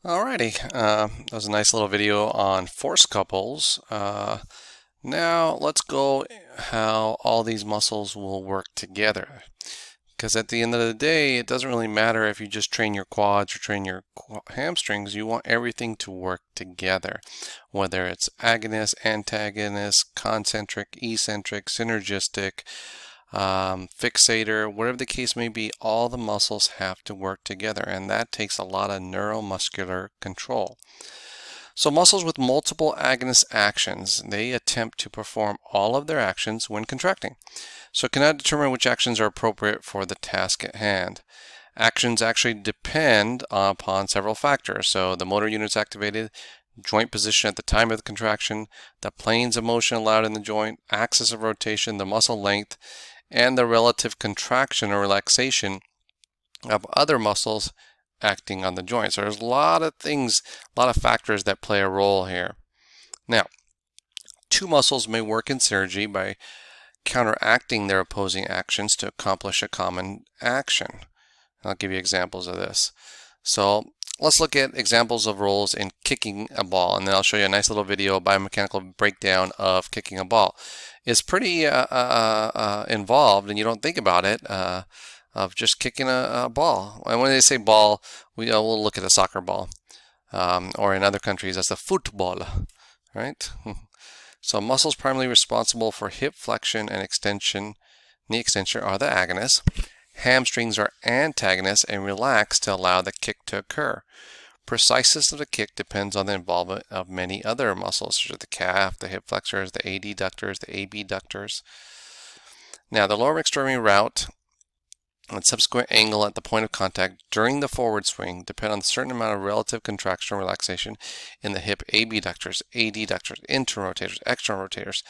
Alrighty, that was a nice little video on force couples. Now let's go how all these muscles will work together. Because at the end of the day, it doesn't really matter if you just train your quads or train your hamstrings. You want everything to work together, whether it's agonist, antagonist, concentric, eccentric, synergistic, fixator, whatever the case may be, all the muscles have to work together, and that takes a lot of neuromuscular control. So muscles with multiple agonist actions, they attempt to perform all of their actions when contracting. So cannot determine which actions are appropriate for the task at hand. Actions actually depend upon several factors. So the motor units activated, joint position at the time of the contraction, the planes of motion allowed in the joint, axis of rotation, the muscle length, and the relative contraction or relaxation of other muscles acting on the joint. So there's a lot of things, a lot of factors that play a role here. Now, two muscles may work in synergy by counteracting their opposing actions to accomplish a common action. I'll give you examples of this. So let's look at examples of roles in kicking a ball, and then I'll show you a nice little video, biomechanical breakdown of kicking a ball. It's pretty involved, and you don't think about it, of just kicking a ball. And when they say ball, we'll look at a soccer ball, or in other countries, that's the football, right? So muscles primarily responsible for hip flexion and extension, knee extension, are the agonists. Hamstrings are antagonists and relax to allow the kick to occur. Preciseness of the kick depends on the involvement of many other muscles, such as the calf, the hip flexors, the adductors, the abductors. Now, the lower extremity route and subsequent angle at the point of contact during the forward swing depend on a certain amount of relative contraction and relaxation in the hip abductors, adductors, internal rotators, external rotators,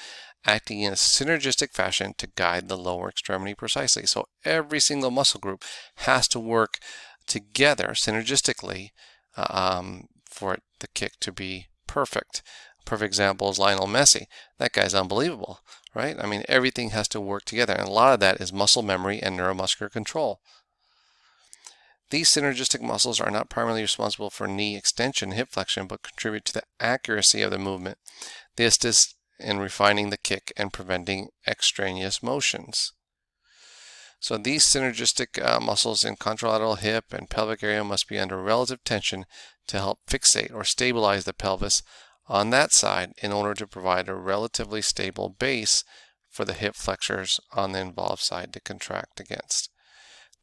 acting in a synergistic fashion to guide the lower extremity precisely. So every single muscle group has to work together synergistically for the kick to be perfect. A perfect example is Lionel Messi. That guy's unbelievable, right? I mean, everything has to work together, and a lot of that is muscle memory and neuromuscular control. These synergistic muscles are not primarily responsible for knee extension and hip flexion, but contribute to the accuracy of the movement. This is in refining the kick and preventing extraneous motions. So these synergistic muscles in contralateral hip and pelvic area must be under relative tension to help fixate or stabilize the pelvis on that side in order to provide a relatively stable base for the hip flexors on the involved side to contract against.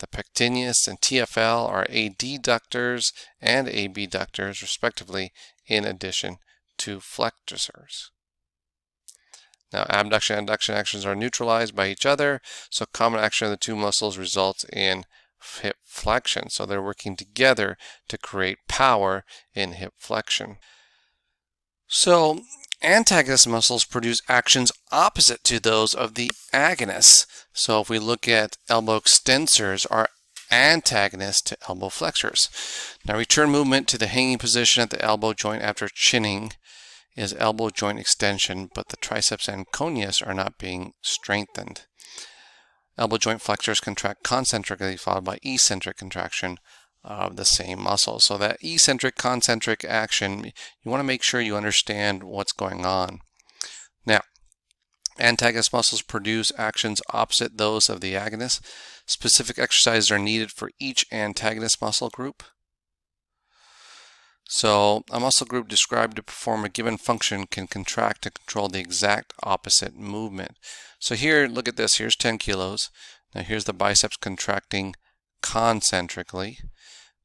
The pectineus and TFL are adductors and abductors respectively, in addition to flexors. Now, abduction and adduction actions are neutralized by each other, so common action of the two muscles results in hip flexion. So they're working together to create power in hip flexion. So antagonist muscles produce actions opposite to those of the agonists. So if we look at elbow extensors, are antagonists to elbow flexors. Now, return movement to the hanging position at the elbow joint after chinning is elbow joint extension, but the triceps and coneus are not being strengthened. Elbow joint flexors contract concentrically, followed by eccentric contraction of the same muscle. So that eccentric concentric action, you want to make sure you understand what's going on. Now, antagonist muscles produce actions opposite those of the agonist. Specific exercises are needed for each antagonist muscle group. So a muscle group described to perform a given function can contract to control the exact opposite movement. So here, look at this. Here's 10 kilos. Now here's the biceps contracting concentrically,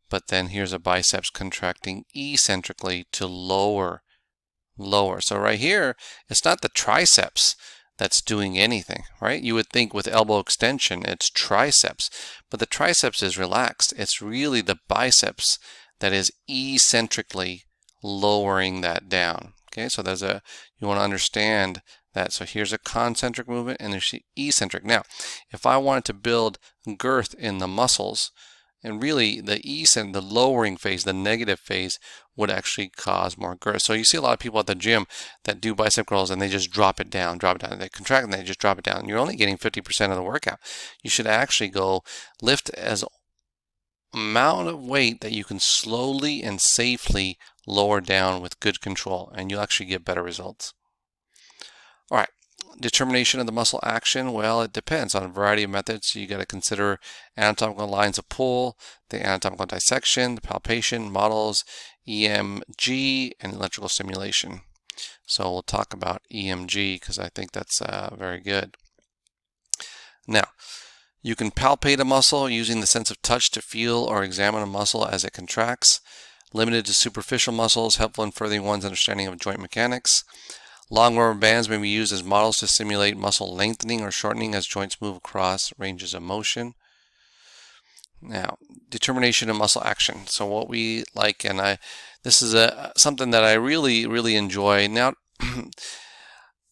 but then here's a biceps contracting eccentrically to lower. So right here, it's not the triceps that's doing anything, right? You would think with elbow extension, it's triceps, but the triceps is relaxed. It's really the biceps that is eccentrically lowering that down. Okay, so you want to understand that. So here's a concentric movement and there's the eccentric. Now, if I wanted to build girth in the muscles, and really the lowering phase, the negative phase, would actually cause more girth. So you see a lot of people at the gym that do bicep curls and they just drop it down. They contract and they just drop it down. You're only getting 50% of the workout. You should actually go lift as amount of weight that you can slowly and safely lower down with good control, and you'll actually get better results. All right, determination of the muscle action. Well, it depends on a variety of methods. So you got to consider anatomical lines of pull, the anatomical dissection, the palpation, models, EMG, and electrical stimulation. So we'll talk about EMG because I think that's very good. Now, you can palpate a muscle using the sense of touch to feel or examine a muscle as it contracts. Limited to superficial muscles, helpful in furthering one's understanding of joint mechanics. Long rubber bands may be used as models to simulate muscle lengthening or shortening as joints move across ranges of motion. Now, determination of muscle action. So what we like, and this is something that I really enjoy. Now,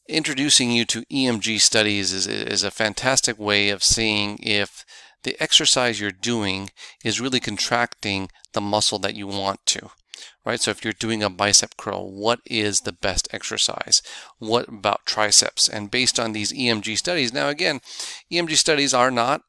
introducing you to EMG studies is a fantastic way of seeing if the exercise you're doing is really contracting the muscle that you want to. Right, so if you're doing a bicep curl, what is the best exercise? What about triceps? And based on these EMG studies, now again, EMG studies are not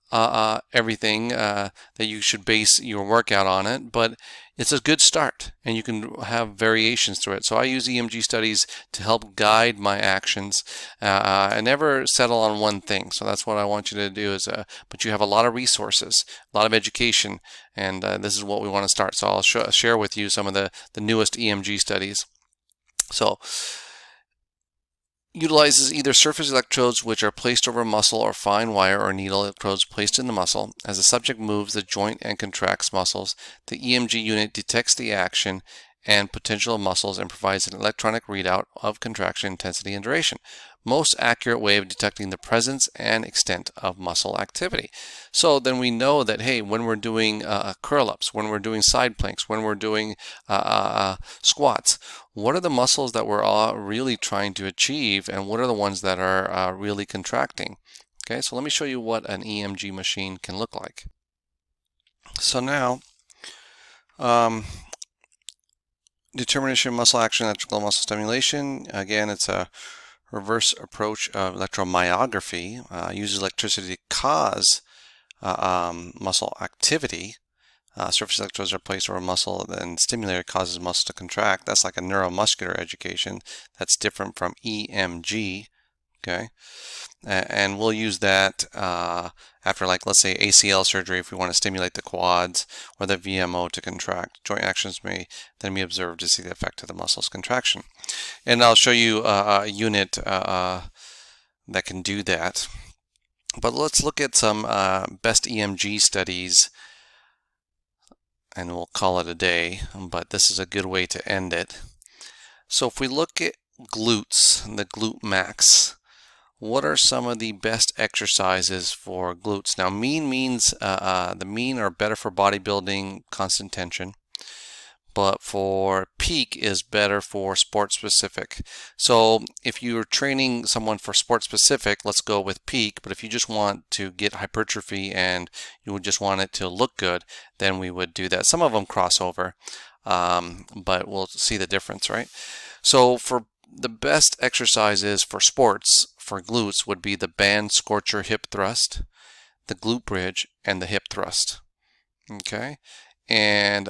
everything that you should base your workout on it, but it's a good start, and you can have variations through it. So I use EMG studies to help guide my actions. I never settle on one thing, so that's what I want you to do. But you have a lot of resources, a lot of education, and this is what we want to start. So I'll share with you some of the newest EMG studies. So, utilizes either surface electrodes which are placed over a muscle or fine wire or needle electrodes placed in the muscle. As the subject moves the joint and contracts muscles, the EMG unit detects the action and potential of muscles and provides an electronic readout of contraction intensity and duration. Most accurate way of detecting the presence and extent of muscle activity. So then we know that, hey, when we're doing curl-ups, when we're doing side planks, when we're doing squats, what are the muscles that we're all really trying to achieve, and what are the ones that are really contracting? Okay, so let me show you what an EMG machine can look like. So now, determination of muscle action, electrical muscle stimulation. Again, it's a reverse approach of electromyography. Uses electricity to cause muscle activity. Surface electrodes are placed over a muscle and stimulator causes muscle to contract. That's like a neuromuscular education. That's different from EMG. Okay, and we'll use that after, like, let's say ACL surgery, if we want to stimulate the quads or the VMO to contract. Joint actions may then be observed to see the effect of the muscle's contraction. And I'll show you a unit that can do that. But let's look at some best EMG studies, and we'll call it a day, but this is a good way to end it. So if we look at glutes, the glute max, what are some of the best exercises for glutes? Now, mean means the mean are better for bodybuilding, constant tension, but for peak is better for sport specific. So if you're training someone for sport specific, let's go with peak, but if you just want to get hypertrophy and you would just want it to look good, then we would do that. Some of them cross over, but we'll see the difference, right? So for the best exercises for sports, for glutes, would be the band scorcher hip thrust, the glute bridge, and the hip thrust. Okay, and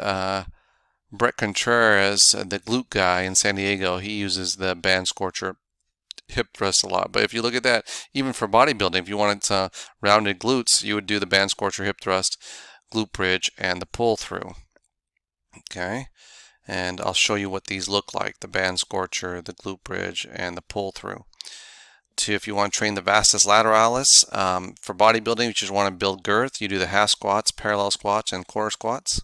Brett Contreras, the glute guy in San Diego, he uses the band scorcher hip thrust a lot. But if you look at that, even for bodybuilding, if you wanted rounded glutes, you would do the band scorcher hip thrust, glute bridge, and the pull through. Okay, and I'll show you what these look like: the band scorcher, the glute bridge, and the pull through. If you want to train the vastus lateralis, for bodybuilding, you just want to build girth, you do the half squats, parallel squats, and quarter squats.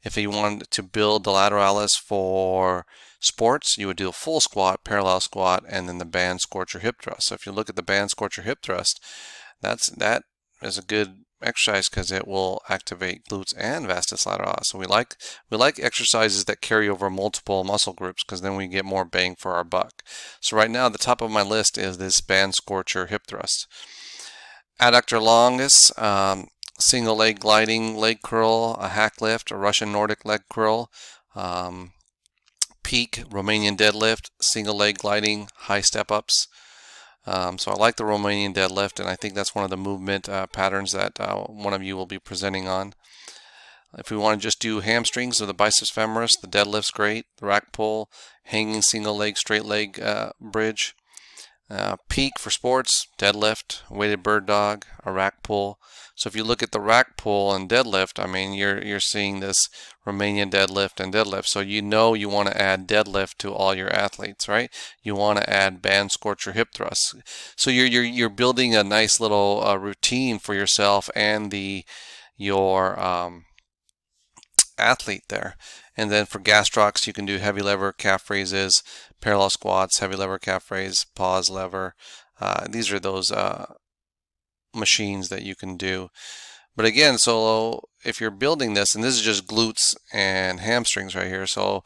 If you want to build the lateralis for sports, you would do a full squat, parallel squat, and then the band scorcher hip thrust. So if you look at the band scorcher hip thrust, that is a good exercise because it will activate glutes and vastus lateralis. So we like exercises that carry over multiple muscle groups because then we get more bang for our buck. So right now, the top of my list is this band scorcher hip thrust. Adductor longus, single leg gliding leg curl, a hack lift, a Russian Nordic leg curl, peak Romanian deadlift, single leg gliding, high step ups. So I like the Romanian deadlift, and I think that's one of the movement patterns that one of you will be presenting on. If we want to just do hamstrings or the biceps femoris, the deadlift's great. The rack pull, hanging single leg, straight leg bridge. Peak for sports, deadlift, weighted bird dog, a rack pull. So if you look at the rack pull and deadlift, I mean, you're seeing this Romanian deadlift and deadlift. So you know you want to add deadlift to all your athletes, right? You want to add band scorcher hip thrusts. So you're building a nice little routine for yourself and your athlete there. And then for gastrocs, you can do heavy lever calf raises, parallel squats, heavy lever calf raise, pause lever. These are those machines that you can do. But again, so if you're building this, and this is just glutes and hamstrings right here. So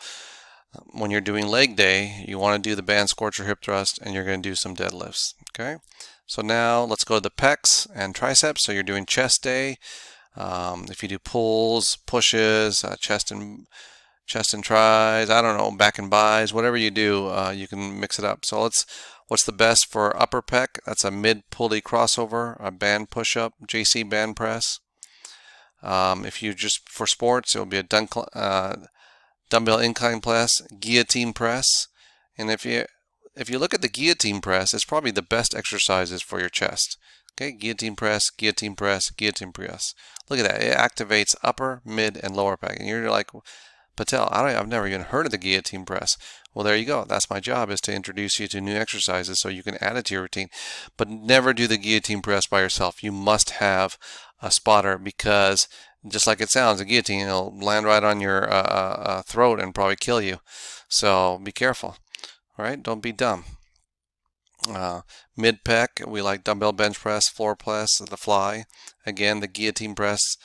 when you're doing leg day, you want to do the band scorcher hip thrust, and you're going to do some deadlifts. Okay. So now let's go to the pecs and triceps. So you're doing chest day. If you do pulls, pushes, chest and tries, I don't know, back and bis, whatever you do, you can mix it up. So what's the best for upper pec? That's a mid pulley crossover, a band push-up, JC band press. If you just for sports, it'll be a dumbbell incline press, guillotine press. And if you look at the guillotine press, it's probably the best exercises for your chest. Okay, guillotine press, guillotine press, guillotine press. Look at that. It activates upper, mid, and lower pec. And you're like, Patel, I've never even heard of the guillotine press. Well, there you go. That's my job, is to introduce you to new exercises so you can add it to your routine. But never do the guillotine press by yourself. You must have a spotter, because just like it sounds, a guillotine will land right on your throat and probably kill you. So be careful. All right, don't be dumb. Mid pec, we like dumbbell bench press, floor press, the fly. Again, the guillotine press,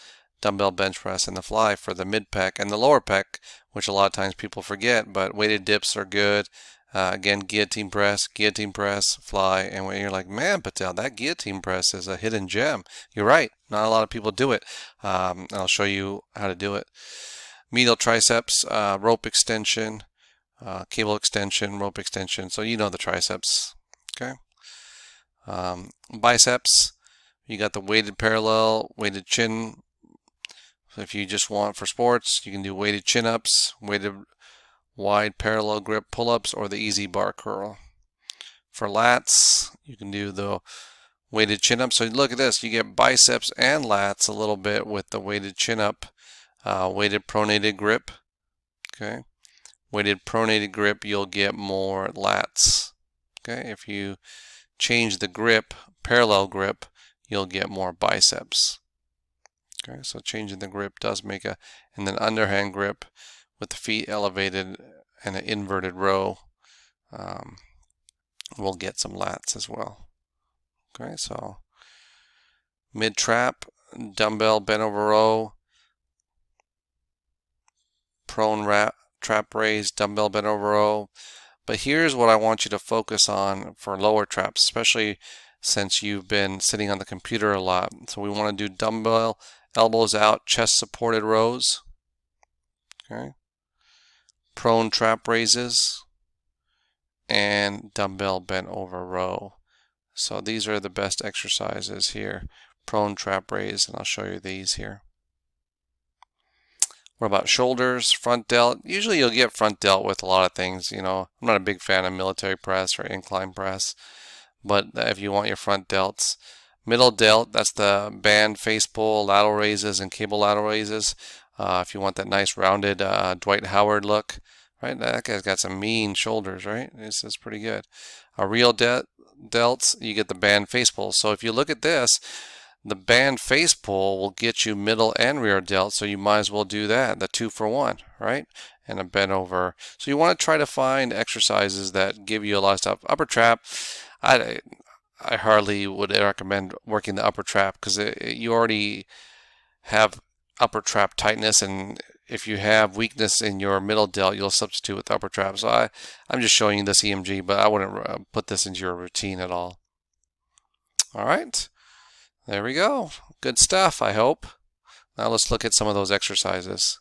dumbbell bench press, and the fly for the mid pec. And the lower pec, which a lot of times people forget, but weighted dips are good. Again, guillotine press, fly. And when you're like, man, Patel, that guillotine press is a hidden gem. You're right. Not a lot of people do it. I'll show you how to do it. Medial triceps, rope extension, cable extension, rope extension. So you know the triceps. Okay. Biceps, you got the weighted parallel, weighted chin. So if you just want for sports, you can do weighted chin-ups, weighted wide parallel grip pull-ups, or the easy bar curl. For lats, you can do the weighted chin-up. So look at this, you get biceps and lats a little bit with the weighted chin-up, weighted pronated grip. Okay. Weighted pronated grip, you'll get more lats. Okay, if you change the grip, parallel grip, you'll get more biceps. Okay, so changing the grip does make and then underhand grip with the feet elevated and an inverted row, we'll get some lats as well. Okay, so mid trap, dumbbell bent over row, prone trap raise, dumbbell bent over row. But here's what I want you to focus on for lower traps, especially since you've been sitting on the computer a lot. So we want to do dumbbell elbows out, chest supported rows. Okay. Prone trap raises and dumbbell bent over row. So these are the best exercises here. Prone trap raise, and I'll show you these here. What about shoulders, front delt? Usually you'll get front delt with a lot of things. You know, I'm not a big fan of military press or incline press, but if you want your front delts, middle delt, that's the band face pull, lateral raises, and cable lateral raises. If you want that nice rounded Dwight Howard look, right? That guy's got some mean shoulders, right? This is pretty good. Real delts, you get the band face pull. So if you look at this, the band face pull will get you middle and rear delt, so you might as well do that, the 2-for-1, right? And a bent over. So you want to try to find exercises that give you a lot of stuff. Upper trap, I hardly would recommend working the upper trap, because you already have upper trap tightness, and if you have weakness in your middle delt, you'll substitute with the upper trap. So I'm just showing you this EMG, but I wouldn't put this into your routine at all. All right. There we go. Good stuff, I hope. Now let's look at some of those exercises.